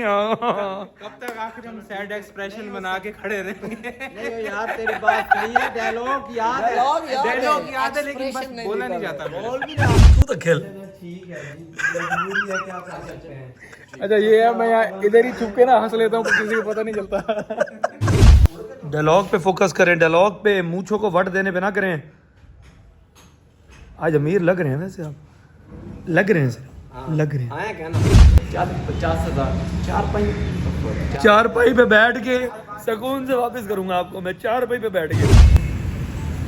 कब तक आखिर हम सैड एक्सप्रेशन बना के खड़े रहेंगे? नहीं यार तेरी बात सही है, डायलॉग याद है लेकिन बस बोला नहीं जाता। बोल भी तू तो खेल। ठीक है जी, मजबूरी है, क्या कर सकते हैं। अच्छा ये है, मैं यहाँ इधर ही छुप के ना हंस लेता हूँ, किसी को पता नहीं चलता। डायलॉग पे फोकस करें, डायलॉग पे, मूंछों को वट देने पे ना करें। आज अमीर लग रहे हैं वैसे आप, लग रहे हैं सर, लग रहे हैं। आया क्या ना 50,000 चार पाई पे बैठ के सुकून से वापस करूंगा आपको मैं, चार पाई पे बैठ के।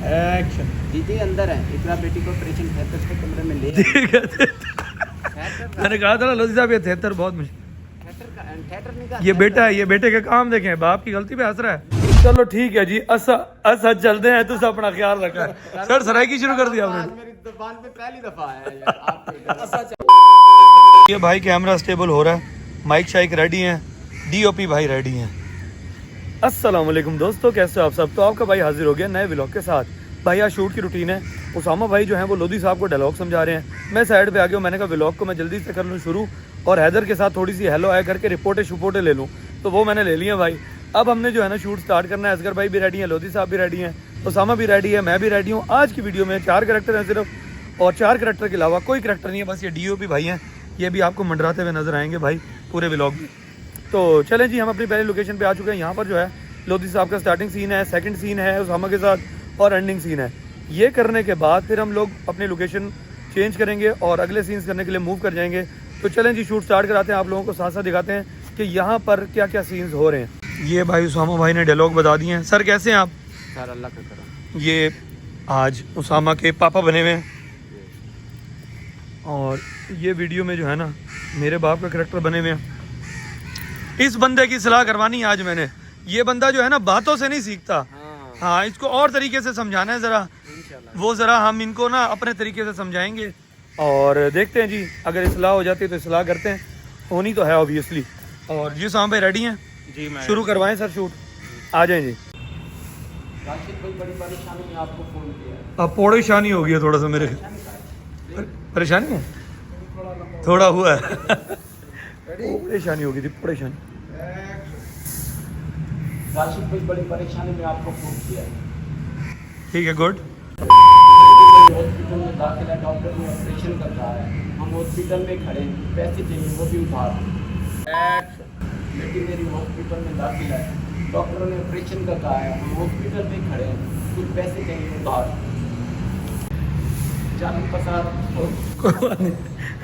एक्शन। दीदी अंदर है, इकरा बेटी को ऑपरेशन थिएटर के कमरे में ले ठीक है, मैंने कहा था ना लोधी साहब ये थिएटर बहुत मुश्किल। थिएटर निकाल, ये बेटा है, ये बेटे का काम देखें, बाप की गलती पे हंस रहा है। चलो ठीक है जी, असा चलते हैं, तुझे अपना ख्याल रखा। सर सराइकी शुरू कर दिया आपने। मेरी जुबान पे पहली दफा आया यार आपके। ये भाई कैमरा स्टेबल हो रहा है, माइक शाइक रेडी हैं, डीओपी भाई रेडी हैं। अस्सलाम वालेकुम दोस्तों, कैसे हो आप सब। तो आपका भाई हाजिर हो गया नए व्लॉग के साथ। भाई आज शूट की रूटीन है, उसामा भाई जो हैं वो लोधी साहब को डायलॉग समझा रहे हैं, मैं साइड पे आ गया हूँ। मैंने कहा व्लॉग को मैं जल्दी से कर लूँ शुरू, और हैदर के साथ थोड़ी सी हेलो आया करके रिपोर्टें ले लूँ, तो वो मैंने ले लिया भाई। अब हमने जो है ना शूट स्टार्ट करना है। असगर भाई भी रेडी है, लोधी साहब भी रेडी हैं, उसामा भी रेडी है, मैं भी रेडी हूँ। आज की वीडियो में 4 करैक्टर हैं सिर्फ, और 4 करैक्टर के अलावा कोई करैक्टर नहीं है, बस ये डीओपी भाई हैं, ये भी आपको मंडराते हुए नजर आएंगे भाई पूरे व्लॉग में। तो चलें जी, हम अपनी पहली लोकेशन पे आ चुके हैं। यहाँ पर जो है लोधी साहब का स्टार्टिंग सीन है, सेकंड सीन है उसामा के साथ, और एंडिंग सीन है। ये करने के बाद फिर हम लोग अपनी लोकेशन चेंज करेंगे और अगले सीन्स करने के लिए मूव कर जाएंगे। तो चलें जी, शूट स्टार्ट कराते हैं, आप लोगों को साथ साथ दिखाते हैं कि यहाँ पर क्या क्या सीन्स हो रहे हैं। ये भाई उसामा भाई ने डायलॉग बता दिए हैं। सर कैसे हैं आप? सर अल्लाह का करम। ये आज उसामा के पापा बने हुए हैं, और ये वीडियो में जो है ना मेरे बाप का करैक्टर बने हुए हैं। इस बंदे की सलाह करवानी है आज मैंने। ये बंदा जो है ना बातों से नहीं सीखता, हाँ इसको और तरीके से समझाना है ज़रा, वो ज़रा हम इनको ना अपने तरीके से समझाएंगे, और देखते हैं जी अगर इस्लाह हो जाती है तो इस्लाह करते हैं, होनी तो है ऑब्वियसली। और जी उसामा भाई रेडी हैं जी, मैं शुरू करवाएं सर शूट, आ जाएं जी। राशिद भाई बड़ी परेशानी में आपको फोन किया है। अब परेशानी हो गई है थोड़ा सा, मेरे परेशानी है थोड़ा हुआ है परेशानी हो गई थी, परेशानी। राशिद भाई बड़ी परेशानी में आपको फोन किया है। ठीक है, गुड। हॉस्पिटल में दाखिल है, डॉक्टर ने ऑपरेशन कर रहा है, हम हॉस्पिटल में खड़े हैं, पैसे चाहिए वो भी उधार। बेटी मेरी हॉस्पिटल में दाखिल है, डॉक्टर ने ऑपरेशन का कहा है, हम हॉस्पिटल में खड़े हैं, कुछ पैसे चाहिए उधार। 40-50।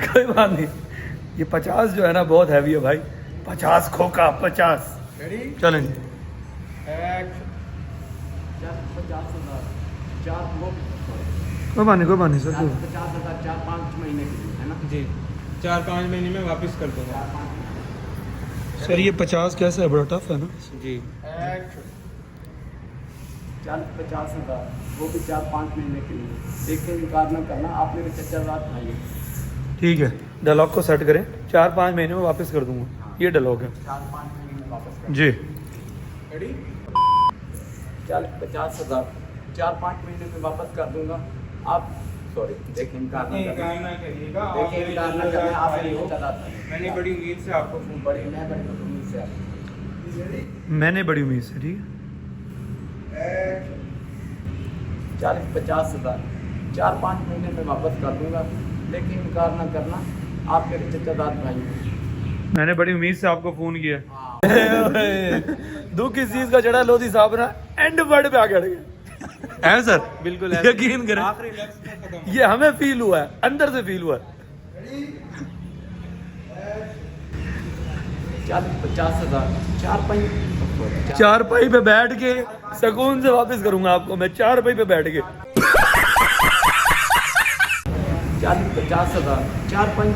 कोई बात नहीं, ये 50 जो है ना बहुत हैवी है भाई, 50 खोखा 50। चलें जी। 50,000 चार लोग, कोई बात नहीं सर। 50,000 4-5 महीने के लिए है ना जी 4-5 महीने में वापस कर दूंगा। सर ये 50 कैसे है, बड़ा टफ है ना जी। 50,000 वो भी 4-5 महीने के लिए, देखते इनकार न करना, आप मेरे चचा रात भाई। ठीक है, डायलॉग को सेट करें, 4-5 महीने में वापस कर दूंगा, ये डायलॉग है 4-5 महीने में वापस कर जी। रेडी। 50,000 4-5 महीने में वापस कर दूंगा, आप सॉरी देखिए इनकार न करना, ना करिएगा, देखिए इनकार न करना, आप मेरी चचा रात भाई। मैंने बड़ी उम्मीद से आपको फोन मैं बड़ी उम्मीद से मैंने बड़ी उम्मीद से, ठीक है। 50,000 4-5 महीने में वापस कर दूंगा, लेकिन इनकार न करना, आप मेरे चचा दाद भाई हैं। मैंने बड़ी उम्मीद से आपको फोन किया। दुख इस चीज का चढ़ा लोधी साहब ना एंड वर्ड पे आके अड़ गए है सर, बिल्कुल यकीन करें, आखिरी लफ्ज़ में खत्म। ये हमें फील हुआ है, अंदर से फील हुआ है। 50,000 चार पाई पे बैठ के सुकून से वापस करूंगा आपको मैं, 4 पाई पे बैठ के। 50,000 4-5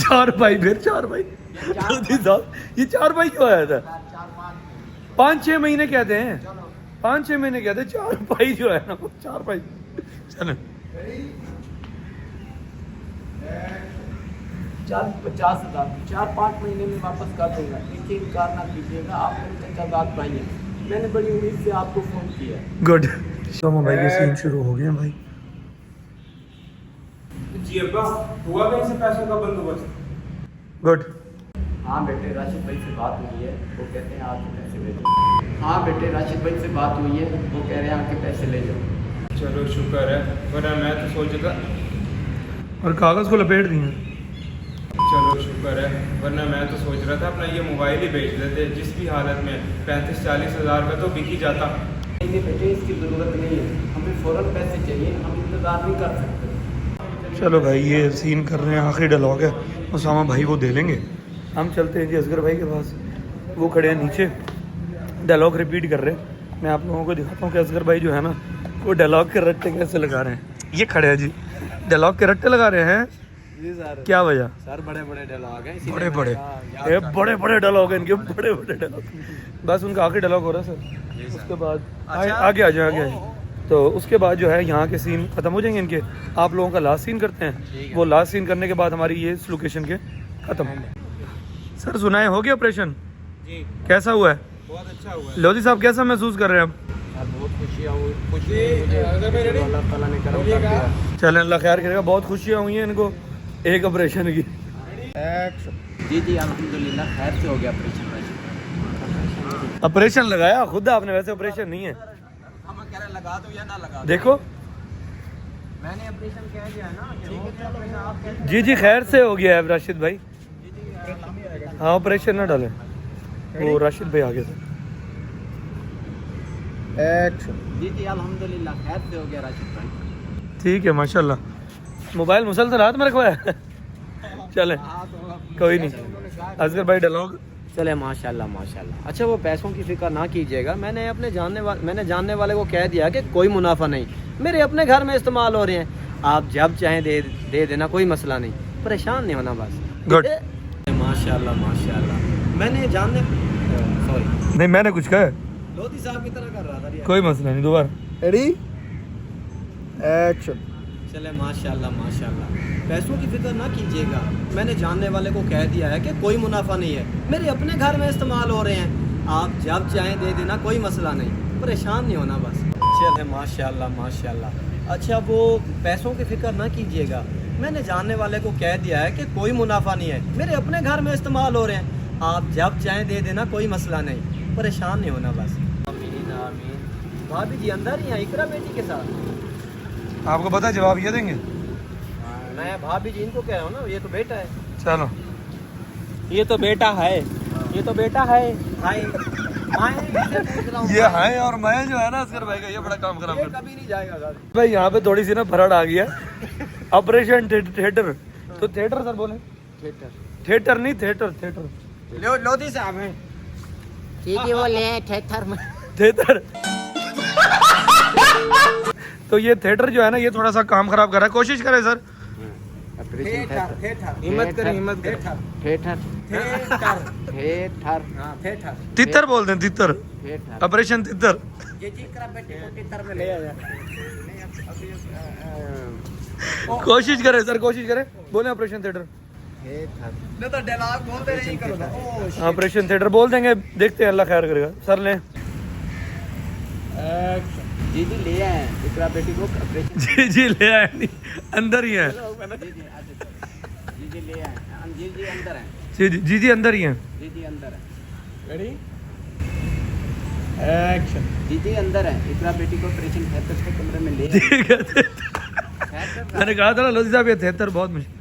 4 पाई, फिर 4 पाई। लोधी साहब ये 4 पाई क्यों आया था? 5-6 महीने कहते हैं, 5-6 महीने कहते हैं, 4 पाई जो है ना वो 4 पाई। चलो 50,000 4-5 महीने में वापस कर दूंगा, देखिए इनकार ना कीजिएगा, आप मेरे चचा दाद भाई हैं, मैंने बड़ी उम्मीद से आपको फोन किया। गुड। सोमा भाई के सीन शुरू हो गए हैं भाई। जी अब्बा, हुआ कैसे पैसों का बंदोबस्त? गुड। हाँ बेटे राशिद भाई से बात हुई है, वो कहते हैं आपके पैसे ले जाओ। हाँ बेटे राशिद भाई से बात हुई है, वो कह रहे हैं आपके पैसे ले जाओ। चलो शुक्र है, वरना मैं तो सोच रहा। और कागज़ को लपेट दिए। चलो शुक्र है, वरना मैं तो सोच रहा था अपना ये मोबाइल ही बेच देते, जिस भी हालत में 35-40 हज़ार का तो बिक ही जाता। नहीं बेटे इसकी ज़रूरत नहीं है, हमें फ़ौरन पैसे चाहिए, हम इंतज़ार नहीं कर सकते। चलो भाई ये सीन कर रहे हैं, आखिरी डायलॉग है, उसामा भाई वो दे लेंगे। हम चलते हैं जी असगर भाई के पास, वो खड़े हैं नीचे, डायलॉग रिपीट कर रहे हैं। मैं आप लोगों को दिखाता हूँ कि असगर भाई जो है ना वो डायलॉग के रट्टे कैसे लगा रहे हैं। ये खड़े हैं जी, डायलॉग के रट्टे लगा रहे हैं। जी सर, क्या वजह? सर बड़े बड़े डायलॉग हैं, बड़े बड़े ये बड़े बड़े डायलॉग हैं इनके, बड़े बड़े डायलॉग। बस उनका आखिरी डायलॉग हो रहा है सर, उसके बाद आगे आ जाए, आगे आ जाए। तो उसके बाद जो है यहाँ के सीन ख़त्म हो जाएंगे इनके, आप लोगों का लास्ट सीन करते हैं। वो लास्ट सीन करने के बाद हमारी ये इस लोकेशन के ख़त्म। सर सुनाए हो गया ऑपरेशन, जी कैसा हुआ है? बहुत अच्छा हुआ है। लोधी साहब कैसा महसूस कर रहे हैं अब? बहुत खुशियाँ हुई, अल्लाह ताला ने करम कर दिया। चलें अल्लाह खैर करेगा। बहुत खुशियाँ हुई हैं इनको एक ऑपरेशन की। जी जी अल्हम्दुलिल्लाह खैर से हो गया ऑपरेशन। ऑपरेशन लगाया खुद आपने, वैसे ऑपरेशन नहीं है। हम कह रहे लगा दो या ना लगा दो। देखो मैंने ऑपरेशन कह दिया है ना। जी जी खैर से हो गया है राशिद भाई। हाँ ऑपरेशन ना डालें, वो राशिद भाई आगे से। जी जी अल्हम्दुलिल्लाह खैर से हो गया राशिद भाई। ठीक है माशाल्लाह। मोबाइल मुसलसल हाथ में रखवाया है। चले कोई नहीं, असगर भाई डायलॉग। चले माशाल्लाह माशाल्लाह। अच्छा वो पैसों की फिक्र ना कीजिएगा, मैंने जानने वाले को कह दिया कि कोई मुनाफा नहीं, मेरे अपने घर में इस्तेमाल हो रहे हैं, आप जब चाहें दे देना, कोई मसला नहीं, परेशान नहीं होना बस। गुड माशाल्लाह माशाल्लाह। मैंने जानने सॉरी नहीं मैंने कुछ कहा, लोधी साहब की तरह कर रहा था। कोई मसला नहीं। दोबारा रेडी एक्शन। चले माशाल्लाह माशाल्लाह। पैसों की फिक्र ना कीजिएगा, मैंने जानने वाले को कह दिया है कि कोई मुनाफा नहीं है, मेरे अपने घर में इस्तेमाल हो रहे हैं, आप जब चाहें दे देना, कोई मसला नहीं, परेशान नहीं होना बस। चले माशाल्लाह माशाल्लाह। अच्छा वो पैसों की फिक्र ना कीजिएगा, मैंने जानने वाले को कह दिया है कि कोई मुनाफा नहीं है, मेरे अपने घर में इस्तेमाल हो रहे हैं, आप जब चाहें दे देना, कोई मसला नहीं, परेशान नहीं होना बस। आमीन आमीन। भाभी जी अंदर ही हैं इकरा बेटी के साथ। आपको पता है जवाब ये देंगे? मैं भाभी जी इनको कह रहा हूँ ना, ये तो बेटा है। चलो ये तो बेटा है, ये तो बेटा है। ये है और मैं जो है ना असगर भाई का ये बड़ा काम खराब कर कभी नहीं जाएगा भाई। यहाँ पे थोड़ी सी ना फराड आ गया। ऑपरेशन थिएटर, तो थिएटर सर बोले, थिएटर नहीं थिएटर। लोधी साहब हैं। जी जी वो ले थिएटर में। थिएटर तो ये थिएटर जो है ना ये थोड़ा सा काम खराब कर रहा है, कोशिश करें सर। हिम्मत करें, हिम्मत करें। थिएटर तितर बोलते हैं, तितर। ऑपरेशन तितर। कोशिश करें सर, कोशिश करें, बोले ऑपरेशन थिएटर। तो डायलॉग बोलते नहीं करो। ऑपरेशन थिएटर बोल देंगे, देखते हैं अल्लाह खैर करेगा। सर ले जी जी ले आए इकरा बेटी को ऑपरेशन। जी जी ले आए, नहीं अंदर ही है। जी जी ले आए, जी जी अंदर है। जी जी अंदर ही है। जी जी अंदर है। Ready action. जी जी अंदर है, इकरा बेटी को ऑपरेशन थिएटर के कमरे में ले आए। ठीक है मैंने कहा था ना लोधी साहब ये थिएटर बहुत मुश्किल।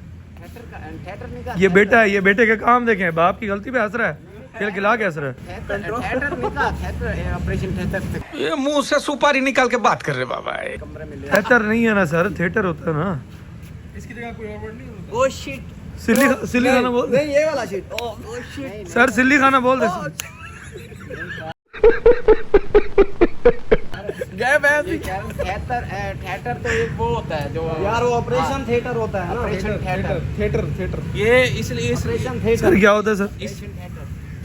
थिएटर नहीं का, ये बेटा है, ये बेटे के काम देखें, बाप की गलती पे हंस रहा है, खेल खिला के हंस रहा है। थिएटर नहीं का, थिएटर ऑपरेशन थिएटर ये मुंह से सुपारी निकाल के बात कर रहे बाबा। कमरे में ले। थिएटर नहीं है ना सर, थिएटर होता है ना। इसकी जगह कोई और वर्ड नहीं होता। Oh shit. सिल्ली खाना बोल दे नहीं ये वाला शिट। Oh shit. सर, सिल्ली खाना बोल दे। गए वैसे थिएटर तो एक वो होता है जो यार वो ऑपरेशन थिएटर होता है ना, ऑपरेशन थिएटर। ये इसलिए ऑपरेशन सर थिएटर क्या होता है सर?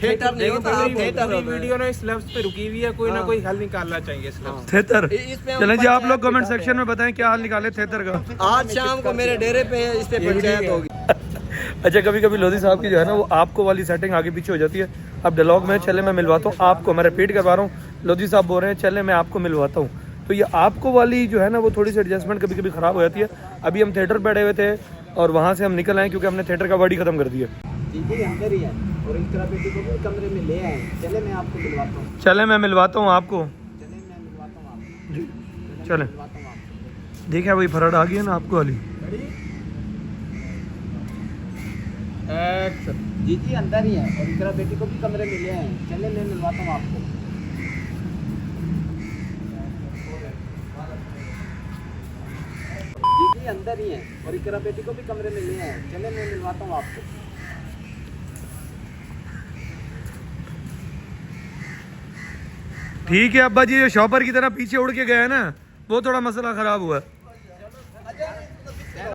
थिएटर नहीं होता, थिएटर पूरी वीडियो ना इस लफ्ज पे रुकी हुई है, कोई ना कोई हल निकालना चाहिए इस लफ्ज। थिएटर। इस पे हम चलें जी, आप लोग पंचायत कमेंट बिठाते सेक्शन में बताएं क्या हाल निकाले थिएटर का। आज शाम को मेरे डेरे पे इस पे पंचायत होगी। अच्छा कभी कभी लोधी साहब की जो है ना वो आपको वाली सेटिंग आगे पीछे हो जाती है। अब डायलॉग में चले मैं मिलवाता हूँ आपको, मैं रिपीट करवा रहा हूँ, लोधी साहब बोल रहे हैं चले मैं आपको मिलवाता हूँ, तो ये आपको वाली जो है ना वो थोड़ी सी एडजस्टमेंट कभी कभी ख़राब हो जाती है। अभी हम थिएटर बैठे हुए थे और वहाँ से हम निकल आए क्योंकि हमने थिएटर का वर्ड ही ख़त्म कर दिया। जी अंदर ही है। और इकरा बेटी को भी कमरे में ले आए। चले मैं आपको मिलवाता हूँ। चले मैं मिलवाता हूँ आपको। चले मैं मिलवाता हूँ आपको। जी चले चले। मैं मिलवाता हूँ आपको। देखिए वही फराड आ गई है ना आपको वाली। जी जी अंदर ही है और इकरा बेटी को भी कमरे में ले आए। चले मैं मिलवाता हूँ आपको। जी जी अंदर ही है और इकरा बेटी को भी कमरे में ले आए। चले मैं मिलवाता हूँ आपको। ठीक है अब्बा जी, जो शॉपर की तरह पीछे उड़ के गया है ना, वो थोड़ा मसला ख़राब हुआ।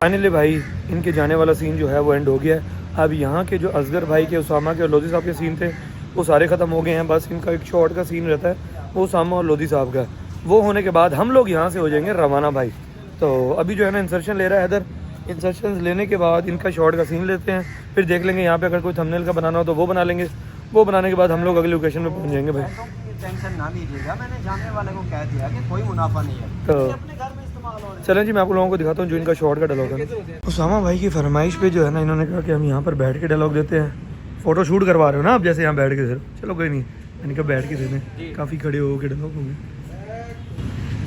फाइनली भाई इनके जाने वाला सीन जो है वो एंड हो गया है। अब यहाँ के जो असगर भाई के, उसामा के और लोधी साहब के सीन थे वो सारे ख़त्म हो गए हैं। बस इनका एक शॉर्ट का सीन रहता है, वो उसामा और लोधी साहब का। वो होने के बाद हम लोग यहाँ से हो जाएंगे रवाना भाई। तो अभी जो है ना इंसर्शन ले रहा है इधर। इंसर्शन लेने के बाद इनका शॉर्ट का सीन लेते हैं, फिर देख लेंगे यहाँ पे अगर कोई थंबनेल का बनाना हो तो वो बना लेंगे। वो बनाने के बाद हम लोग अगली लोकेशन में पहुँच जाएंगे भाई। टेंशन ना लीजिएगा, मैंने जानने वाले को कह दिया कि कोई मुनाफा नहीं है। तो ये अपने घर में इस्तेमाल हो रहे हैं। चलें जी, मैं आप लोगों को दिखाता हूँ जो इनका शॉर्ट का डायलॉग है। उसामा भाई की फरमाइश पे जो है ना, इन्होंने कहा कि हम यहाँ पर बैठ के डायलॉग देते हैं। फ़ोटो शूट करवा रहे हो ना आप, जैसे यहाँ बैठ के दे। चलो कोई नहीं, मैंने कहा बैठ के दे दें, काफ़ी खड़े हो के डायलॉग होंगे।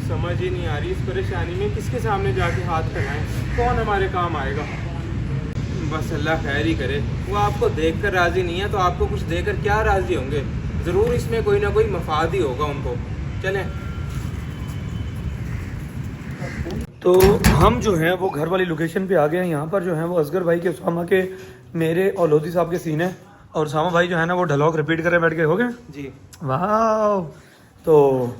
समझ ही नहीं आ रही इस परेशानी में किसके सामने जाके हाथ फैलाएं, कौन हमारे काम आएगा। बस अल्लाह खैर ही करे। वो आपको देखकर राज़ी नहीं है तो आपको कुछ देकर क्या राज़ी होंगे। ज़रूर इसमें कोई ना कोई मफाद ही होगा उनको। चलें। तो हम जो हैं वो घर वाली लोकेशन पे आ गए हैं। यहाँ पर जो है वो असगर भाई के, उसामा के, मेरे और लोधी साहब के सीन है। और उसामा भाई जो है ना वो डायलॉग रिपीट कर बैठ गए। हो गए जी। वाह। तो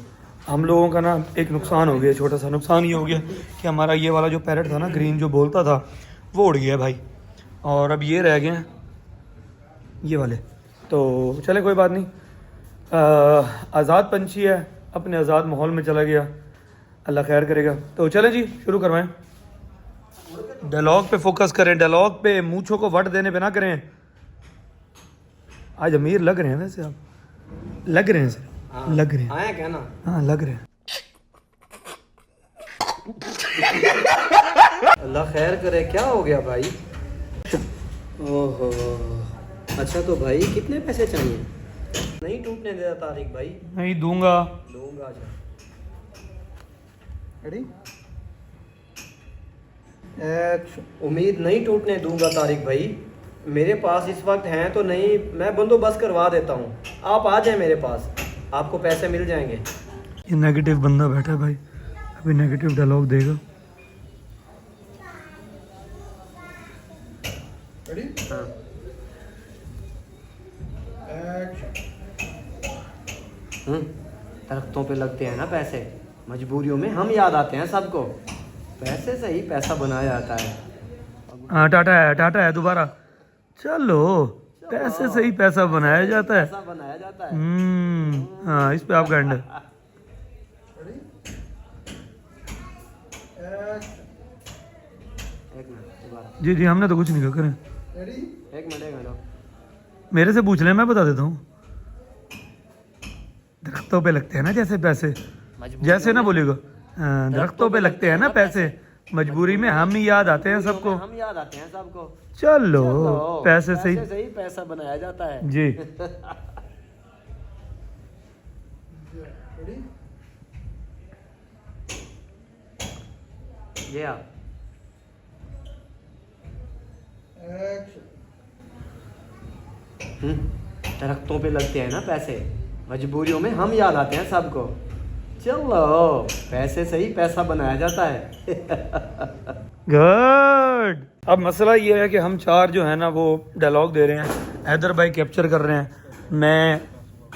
हम लोगों का ना एक नुकसान हो गया, छोटा सा नुकसान ये हो गया कि हमारा ये वाला जो पैरट था ना, ग्रीन जो बोलता था, वो उड़ गया भाई। और अब ये रह गए हैं ये वाले। तो चले कोई बात नहीं, आज़ाद पंछी है, अपने आज़ाद माहौल में चला गया, अल्लाह खैर करेगा। तो चलें जी शुरू करवाएं। डायलॉग पे फोकस करें, डायलॉग पे, मूंछों को वट देने पे ना करें। आज अमीर लग रहे हैं वैसे आप, लग रहे हैं सर, लग रहे हैं। आए क्या ना? हाँ लग रहे हैं। अल्लाह खैर करे, क्या हो गया भाई? ओहो, अच्छा तो भाई कितने पैसे चाहिए? नहीं टूटने देता तारिक भाई। नहीं दूंगा। दूंगा। अच्छा रेडी, उम्मीद नहीं टूटने दूंगा तारिक भाई। मेरे पास इस वक्त हैं तो नहीं, मैं बंदोबस्त करवा देता हूँ। आप आ जाएं मेरे पास, आपको पैसे मिल जाएंगे। ये नेगेटिव बंदा बैठा है भाई, अभी नेगेटिव डायलॉग देगा। हाँ। दरख्तों पे लगते हैं ना पैसे, मजबूरियों में हम याद आते हैं सबको। पैसे से ही पैसा बनाया जाता है। हाँ टाटा है दोबारा। चलो पैसे से ही पैसा बनाया जाता है। पैसा बनाया जाता है। हाँ इस पे आपका एंड है। एक मिनट दोबारा। जी जी हमने तो कुछ नहीं कहा, करें। एक मिनट मेरे से पूछ लें, मैं बता देता हूँ। दरख्तों पे लगते हैं ना जैसे पैसे, जैसे ना बोलेगा, हाँ, दरख्तों पे लगते हैं ना पैसे, मजबूरी में हम ही याद आते हैं सबको। हम याद आते हैं सबको। चलो पैसे से ही पैसा बनाया जाता है जी। ये आप दरख्तों पे लगते हैं ना पैसे, मजबूरियों में हम याद आते हैं सबको। चलो पैसे से ही पैसा बनाया जाता है। गुड। अब मसला ये है कि हम चार जो है ना वो डायलॉग दे रहे हैं, हैदर भाई कैप्चर कर रहे हैं, मैं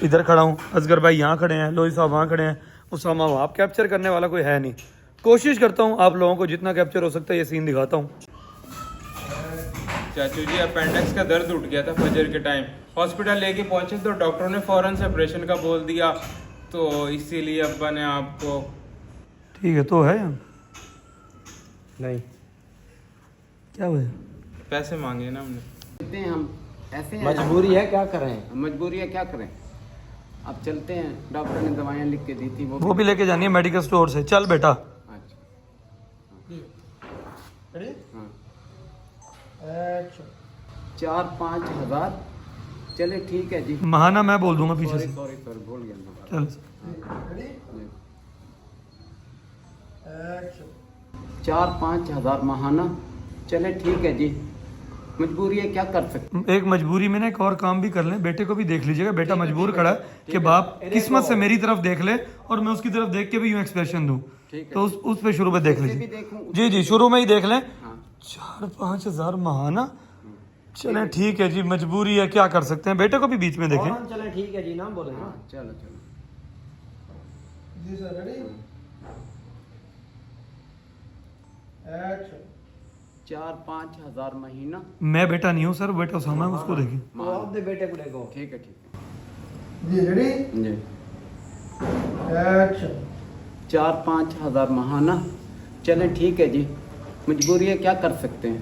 इधर खड़ा हूँ, असगर भाई यहाँ खड़े हैं, लोही साहब वहाँ खड़े हैं, उसामा वहाँ। आप कैप्चर करने वाला कोई है नहीं। कोशिश करता हूँ आप लोगों को जितना कैप्चर हो सकता है ये सीन दिखाता हूँ। चाचू जी अपेंडिक्स का दर्द उठ गया था फजर के टाइम, हॉस्पिटल लेके पहुंचे तो डॉक्टरों ने फ़ौरन से ऑपरेशन का बोल दिया, तो इसीलिए अब्बा ने आपको। ठीक है तो है यहाँ नहीं, क्या हुआ? पैसे मांगे ना हमने। हम ऐसे हैं। मजबूरी है, क्या करें? मजबूरी है, क्या करें। अब चलते हैं, डॉक्टर ने दवाइयाँ लिख के दी थी वो भी लेके जानी है मेडिकल स्टोर से। चल बेटा। अच्छा। हाँ। 4-5 हज़ार चले ठीक है जी। महाना मैं बोल दूंगा पीछे सॉरी से। सॉरी सॉरी भूल गया मैं। चल जी। 4-5 हज़ार महाना। चले ठीक है जी, मजबूरी है, क्या कर सकते। एक मजबूरी में ना एक और काम भी कर लें, बेटे को भी देख लीजिएगा, बेटा मजबूर खड़ा है कि बाप किस्मत से मेरी तरफ देख ले और मैं उसकी तरफ देख के भी यूं एक्सप्रेशन दूं, तो उस पे शुरू में देख लीजिए। जी जी शुरू में ही देख लें। 4-5 हज़ार महाना। चलें ठीक है जी, मजबूरी है, क्या कर सकते हैं, बेटे को भी बीच में देखें। चले ठीक है जी, नाम बोले ना। चलो चलो जी सर, रेडी? 4-5 हज़ार महीना। मैं बेटा नहीं हूँ सर, बेटा उसामा है, उसको देखें। तो आप दे बेटे को देखो। ठीक है ठीक जी रेडी? है जी। एक्शन। 4-5 हज़ार महाना। चले ठीक है जी, मजबूरी है, क्या कर सकते हैं।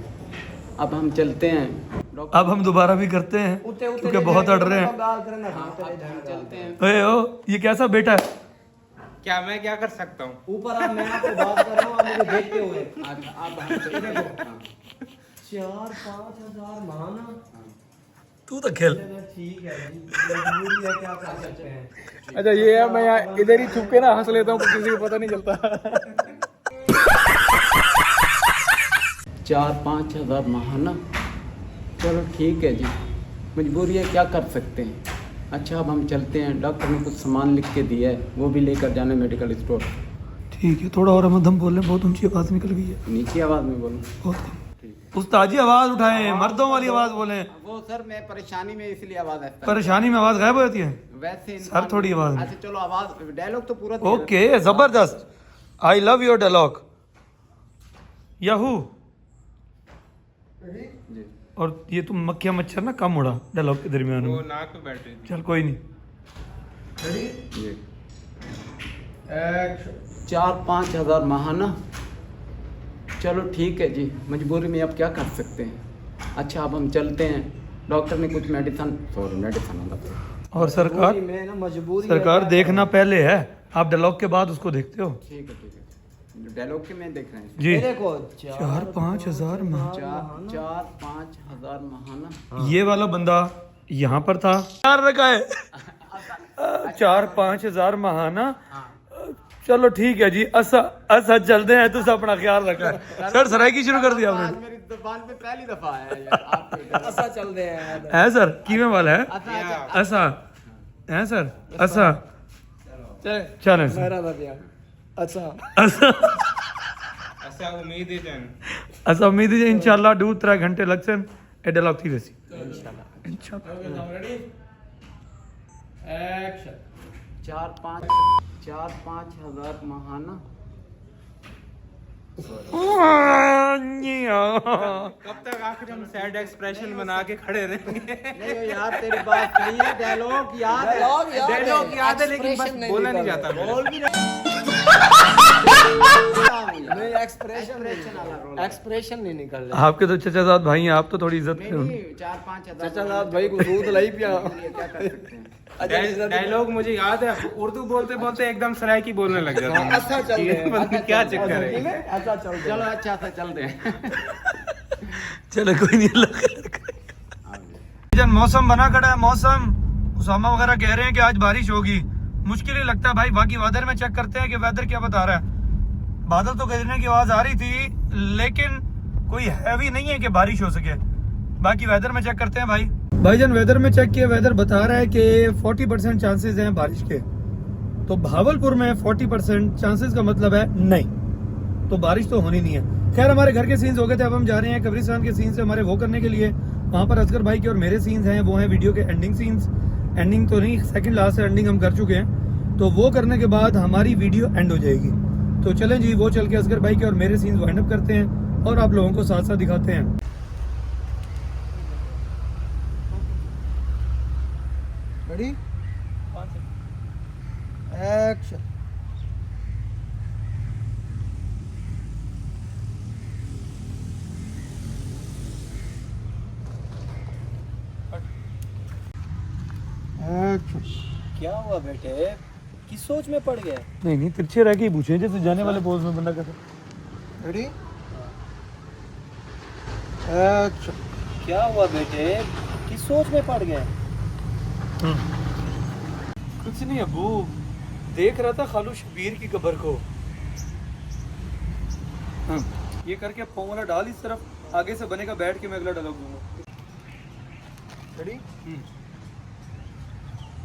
अब हम चलते हैं डॉक्टर। अब हम दोबारा भी करते हैं क्योंकि बहुत अड़ रहे हैं। चलते हैं। ओए ओ, ये कैसा बेटा है? क्या मैं क्या कर सकता हूँ? ऊपर आप, मैं आपको बात कर रहा हूँ, आप मुझे देखते हुए। अच्छा, अब हम चलते हैं। हाँ। 4-5 हज़ार महाना। तू तो खेल। चलो ठीक है जी, मजबूरी है, क्या कर सकते हैं। अच्छा ये है, मैं यहाँ इधर ही छुप के ना हंस लेता हूँ, किसी को पता नहीं चलता। 4-5 हज़ार महाना। चलो ठीक है जी, मजबूरी है, क्या कर सकते हैं। अच्छा अब हम चलते हैं, डॉक्टर ने कुछ सामान लिख के दिया है, वो भी लेकर जाना है मेडिकल स्टोर। ठीक है, थोड़ा और मध्यम बोल रहे, बहुत ऊंची आवाज निकल गई है। नीची आवाज़ में बोलूँ? बहुत कम। उस्ताद जी आवाज उठाएं, मर्दों वाली आवाज बोलें। वो सर मैं परेशानी में इसलिए आवाज़ आता है। परेशानी में आवाज गायब हो जाती है। वैसे सर थोड़ी आवाज में। अच्छा चलो, आवाज़ डायलॉग तो पूरा दे ओके जबरदस्त। I love your dialogue yahoo. जी। और ये तुम मक्खिया मच्छर ना कम उड़ा डायलॉग के दरमियान वो में। नाक पे बैठ रही थी। चल कोई नहीं। जी। एक्शन। 4-5 हज़ार महाना। चलो ठीक है जी, मजबूरी में अब क्या कर सकते हैं। अच्छा अब हम चलते हैं, डॉक्टर ने कुछ मेडिसिन और सरकार, मैं ना मजबूरी सरकार देखना पहले है, आप डायलॉग के बाद उसको देखते हो। ठीक है डायलॉग के मैं देख रहे हैं। जी। देखो 4-5 हज़ार महाना। 4-5 हज़ार महाना। ये वाला बंदा यहाँ पर था, यार रखा है 4-5 हज़ार महाना। चलो ठीक है जी, असा चलते हैं, तो अपना ख्याल रखा है। सर सराइकी शुरू कर दिया आज आपने। मेरी जुबान पे पहली दफा आया है यार, आपके ऐसा चलते हैं। है सर, कीमे वाला है अच्छा असा है सर, असा चले सर। मेरा बतिया अच्छा असा ऐसा उम्मीद है जान। असा उम्मीद है इंशाल्लाह 2-3 घंटे लगते हैं ए डायलॉग थी वैसी इंशाल्लाह। एक्शन। 4-5 हज़ार महाना। कब तक आखिर हम सैड एक्सप्रेशन बना के खड़े रहेंगे? नहीं यार तेरी बात सही है, डायलॉग याद है। डायलॉग याद है लेकिन बस बोला नहीं जाता। बोल भी नहीं, एक्सप्रेशन नहीं निकल रहा। आपके तो चचा साहब भाई हैं, आप तो थोड़ी इज्जत करें। 4-5 हज़ार चाचा साहब भाई को दूध लाई पिया। क्या कर सकते हैं। डायलॉग मुझे याद है, उर्दू बोलते बोलते एकदम सराइकी बोलने लग जाता हूँ। अच्छा चल रहे हैं, पता नहीं क्या चक्कर है। अच्छा चल रहे हैं। चलो अच्छा सा चलते हैं। चलो कोई नहीं, अल्लाह। मौसम बना खड़ा है, मौसम उसामा वगैरह कह रहे हैं कि आज बारिश होगी। मुश्किल ही लगता है भाई, बाकी वेदर में चेक करते हैं कि वेदर क्या बता रहा है। बादल तो गिरने की आवाज आ रही थी लेकिन कोई हैवी नहीं है कि बारिश हो सके। बाकी वेदर में चेक करते हैं भाईजान वेदर में चेक किया, वेदर बता रहा है कि 40% चांसेस हैं बारिश के। तो भावलपुर में 40% चांसेस का मतलब है नहीं, तो बारिश तो होनी नहीं है। खैर हमारे घर के सीन्स हो गए थे, अब हम जा रहे हैं कब्रिस्तान के सीन्स हमारे वो करने के लिए। वहाँ पर असगर भाई के और मेरे सीन्स हैं, वो हैं वीडियो के एंडिंग सीन्स। एंडिंग तो नहीं, सेकंड लास्ट एंडिंग हम कर चुके हैं, तो वो करने के बाद हमारी वीडियो एंड हो जाएगी। तो चलें जी, वो चल के असगर भाई के और मेरे सीन्स वाइंड अप करते हैं और आप लोगों को साथ साथ दिखाते हैं। रेडी? एक्शन। क्या हुआ बेटे, किस सोच में पड़ गया? नहीं तिरछे रह के ही पूछे, जैसे जाने वाले पोज में बंदा कहता। रेडी? एक्शन। क्या हुआ बेटे, किस सोच में पड़ गया? कुछ नहीं अबू, देख रहा था खालू शबीर की कब्र को। ये करके पाँव वाला डाल इस तरफ, आगे से बनेगा बैठ के मैं अगला डायलॉग दूंगा। रेडी?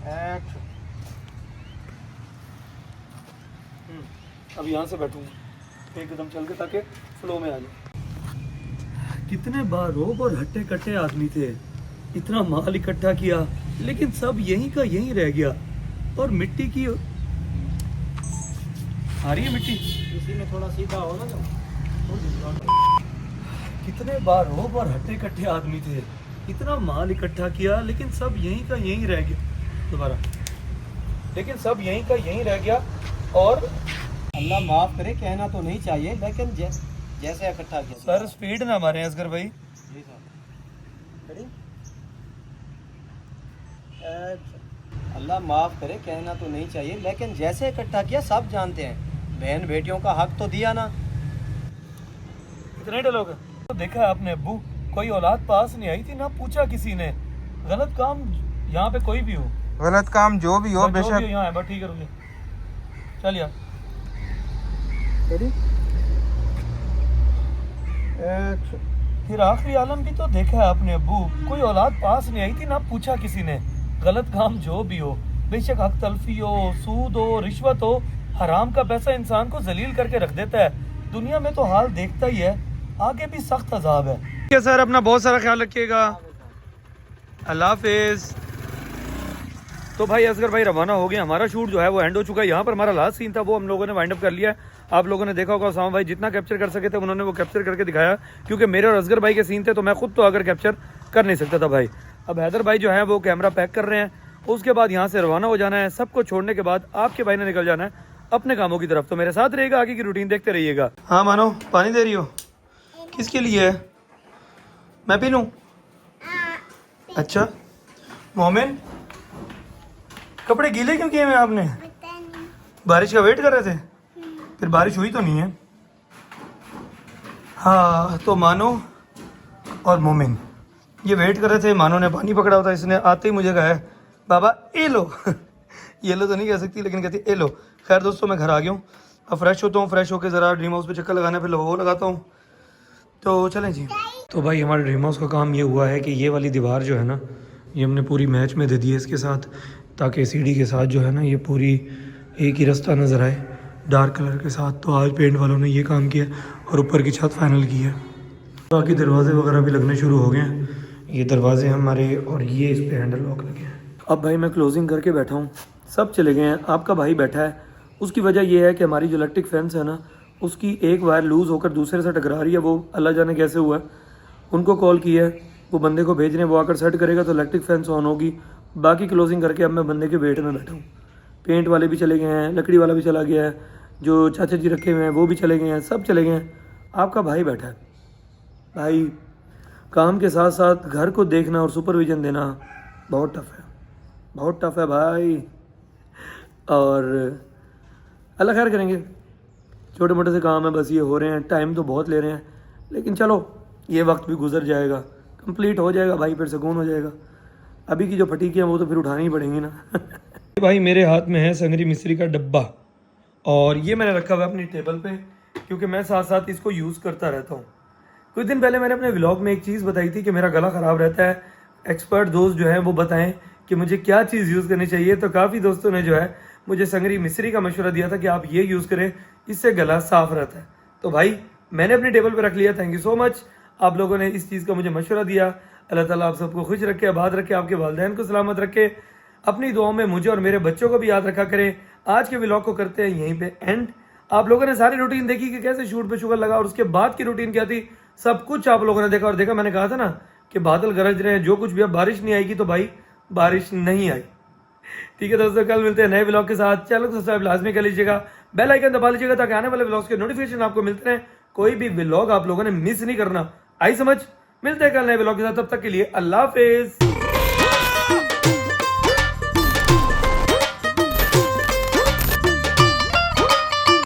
एक्शन। अब यहाँ से बैठूंगा एकदम चल के ताकि फ्लो में आ जाए। कितने बारोब और हट्टे कट्टे आदमी थे, इतना माल इकट्ठा किया, लेकिन सब यहीं का यहीं रह गया। और मिट्टी की आ रही है मिट्टी, इसी में थोड़ा सीधा हो ना। कितने बारोब और हट्टे कट्टे आदमी थे, इतना माल इकट्ठा किया, लेकिन सब यहीं का यहीं रह गया। दोबारा, लेकिन सब यहीं का यहीं रह गया। और अल्लाह माफ करे, कहना तो नहीं चाहिए, लेकिन जैसे इकट्ठा किया। सर स्पीड ना मारे असगर भाई। जी सर। रेडी? अल्लाह माफ करे, कहना तो नहीं चाहिए, लेकिन जैसे इकट्ठा किया सब जानते हैं। बहन बेटियों का हक तो दिया ना। इतने डायलॉग तो देखा है आपने अब्बू, कोई औलाद पास नहीं आई थी, ना पूछा किसी ने। गलत काम यहाँ पे कोई भी हो, गलत काम जो भी हो बेशक यहाँ है, बस ठीक है रुकिए। चल यार। रेडी? फिर आखिरी आलम भी तो देखा है आपने अब्बू, कोई औलाद पास नहीं आई थी, ना पूछा किसी ने। गलत काम जो भी हो, बेशक हक तलफी हो, सूद हो, रिश्वत हो, हराम का पैसा इंसान को जलील करके रख देता है। दुनिया में तो हाल देखता ही है, आगे भी सख्त अजाब है। ठीक है सर, अपना बहुत सारा ख्याल रखिएगा। अल्लाह हाफिज। तो भाई असगर भाई रवाना हो गए, हमारा शूट जो है वो एंड हो चुका है। यहाँ पर हमारा लास्ट सीन था वो हम लोगों ने वाइंड अप कर लिया है। आप लोगों ने देखा होगा उसामा भाई जितना कैप्चर कर सके थे उन्होंने वो कैप्चर करके दिखाया, क्योंकि मेरे और असगर भाई के सीन थे तो मैं खुद तो अगर कैप्चर कर नहीं सकता था भाई। अब हैदर भाई जो है वो कैमरा पैक कर रहे हैं, उसके बाद यहाँ से रवाना हो जाना है। सबको छोड़ने के बाद आपके भाई ने निकल जाना है अपने कामों की तरफ। तो मेरे साथ रहेगा, आगे की रूटीन देखते रहिएगा। हाँ मानो, पानी दे रही हो? किसके लिए है? मैं पी लूँ? अच्छा मोमिन, कपड़े गीले क्यों किए हैं आपने? बारिश का वेट कर रहे थे? फिर बारिश हुई तो नहीं है? हाँ, तो मानो और मोमिन ये वेट कर रहे थे। मानो ने पानी पकड़ा होता, इसने आते ही मुझे कहा है बाबा ए लो। ये लो तो नहीं कह सकती, लेकिन कहती ए लो। खैर दोस्तों, मैं घर आ गया हूँ, अब फ्रेश होता हूँ। फ्रेश होकर ज़रा ड्रीम हाउस पे चक्कर लगाना, फिर वो लगाता हूँ। तो चलें जी। तो भाई हमारे ड्रीम हाउस का काम ये हुआ है कि ये वाली दीवार जो है ना, ये हमने पूरी मैच में दे दी है इसके साथ, ताकि सीढ़ी के साथ जो है ना ये पूरी एक ही रास्ता नज़र आए डार्क कलर के साथ। तो आज पेंट वालों ने ये काम किया और ऊपर की छत फाइनल की है। बाकी दरवाजे वगैरह भी लगने शुरू हो गए हैं। ये दरवाजे हमारे, और ये इस पे हैंडल लॉक लगे हैं। अब भाई मैं क्लोजिंग करके बैठा हूँ, सब चले गए हैं, आपका भाई बैठा है। उसकी वजह यह है कि हमारी जो इलेक्ट्रिक फेंस है ना, उसकी एक वायर लूज़ होकर दूसरे से टकरा रही है। वो अल्लाह जाने कैसे हुआ है। उनको कॉल किया है, वो बंदे को भेज रहे हैं, वो आकर सेट करेगा तो इलेक्ट्रिक फेंस ऑन होगी। बाकी क्लोजिंग करके अब मैं बंदे के वेट में बैठा हूँ। पेंट वाले भी चले गए हैं, लकड़ी वाला भी चला गया है, जो चाचा जी रखे हुए हैं वो भी चले गए हैं, सब चले गए हैं। आपका भाई बैठा है। भाई काम के साथ साथ घर को देखना और सुपरविजन देना बहुत टफ है, बहुत टफ है भाई। और अल्लाह खैर करेंगे, छोटे मोटे से काम है बस, ये हो रहे हैं, टाइम तो बहुत ले रहे हैं, लेकिन चलो ये वक्त भी गुजर जाएगा, कंप्लीट हो जाएगा भाई, फिर सुकून हो जाएगा। अभी की जो फटीकी हैं वो तो फिर उठानी ही पड़ेंगी ना। भाई मेरे हाथ में है संगरी मिस्त्री का डब्बा, और ये मैंने रखा हुआ है अपनी टेबल पे, क्योंकि मैं साथ साथ इसको यूज़ करता रहता हूँ। कुछ दिन पहले मैंने अपने व्लॉग में एक चीज़ बताई थी कि मेरा गला ख़राब रहता है, एक्सपर्ट दोस्त जो हैं वो बताएं कि मुझे क्या चीज़ यूज़ करनी चाहिए। तो काफ़ी दोस्तों ने जो है मुझे संगरी मिस्री का मशवरा दिया था कि आप ये यूज़ करें, इससे गला साफ़ रहता है। तो भाई मैंने अपनी टेबल पर रख लिया। थैंक यू सो मच, आप लोगों ने इस चीज़ का मुझे मशवरा दिया। अल्लाह ताला आप सबको खुश रखे, आबाद रखे, आपके वालिदैन को सलामत रखे। अपनी दुआओं में मुझे और मेरे बच्चों को भी याद रखा करें। आज के व्लॉग को करते हैं यहीं पे एंड। आप लोगों ने सारी रूटीन देखी कि कैसे शूट पे शुगर लगा, और उसके बाद की रूटीन क्या थी, सब कुछ आप लोगों ने देखा। और देखा, मैंने कहा था ना कि बादल गरज रहे हैं, जो कुछ भी, अब बारिश नहीं आएगी तो भाई बारिश नहीं आई। ठीक है दोस्तों, कल मिलते हैं नए व्लॉग के साथ। चैनल को सब्सक्राइब लाजमी कर लीजिएगा, बेल आइकन दबा लीजिएगा ताकि आने वाले व्लॉग्स के नोटिफिकेशन आपको मिलते रहें। कोई भी व्लॉग आप लोगों ने मिस नहीं करना, आई समझ। मिलते हैं कल नए व्लॉग के साथ, तब तक के लिए अल्लाह हाफिज।